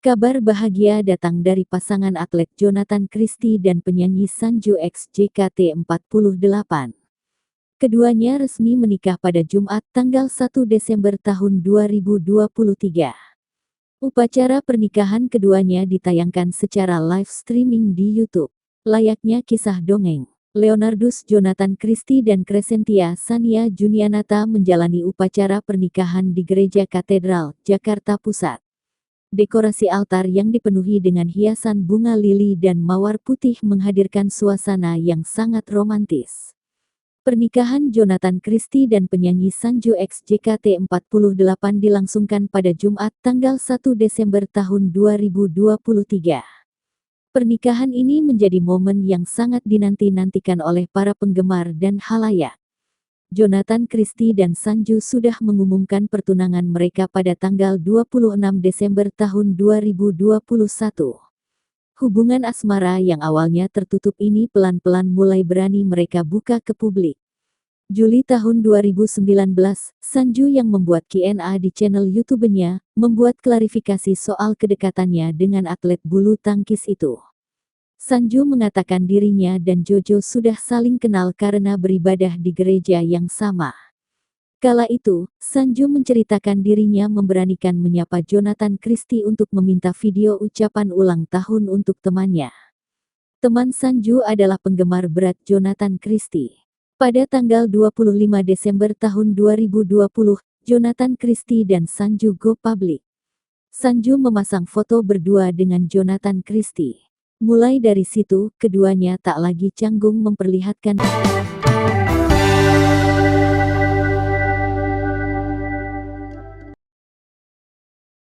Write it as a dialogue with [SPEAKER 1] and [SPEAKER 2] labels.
[SPEAKER 1] Kabar bahagia datang dari pasangan atlet Jonathan Christie dan penyanyi Sanju X JKT48. Keduanya resmi menikah pada Jumat tanggal 1 Desember tahun 2023. Upacara pernikahan keduanya ditayangkan secara live streaming di YouTube. Layaknya kisah dongeng, Leonardus Jonathan Christie dan Crescentia Sania Junianata menjalani upacara pernikahan di Gereja Katedral, Jakarta Pusat. Dekorasi altar yang dipenuhi dengan hiasan bunga lili dan mawar putih menghadirkan suasana yang sangat romantis. Pernikahan Jonathan Christie dan penyanyi Sanju X JKT48 dilangsungkan pada Jumat tanggal 1 Desember tahun 2023. Pernikahan ini menjadi momen yang sangat dinanti-nantikan oleh para penggemar dan halayak. Jonathan Christie dan Sanju sudah mengumumkan pertunangan mereka pada tanggal 26 Desember tahun 2021. Hubungan asmara yang awalnya tertutup ini pelan-pelan mulai berani mereka buka ke publik. Juli tahun 2019, Sanju yang membuat Q&A di channel YouTube-nya, membuat klarifikasi soal kedekatannya dengan atlet bulu tangkis itu. Sanju mengatakan dirinya dan Jojo sudah saling kenal karena beribadah di gereja yang sama. Kala itu, Sanju menceritakan dirinya memberanikan menyapa Jonathan Christie untuk meminta video ucapan ulang tahun untuk temannya. Teman Sanju adalah penggemar berat Jonathan Christie. Pada tanggal 25 Desember tahun 2020, Jonathan Christie dan Sanju go public. Sanju memasang foto berdua dengan Jonathan Christie. Mulai dari situ, keduanya tak lagi canggung memperlihatkan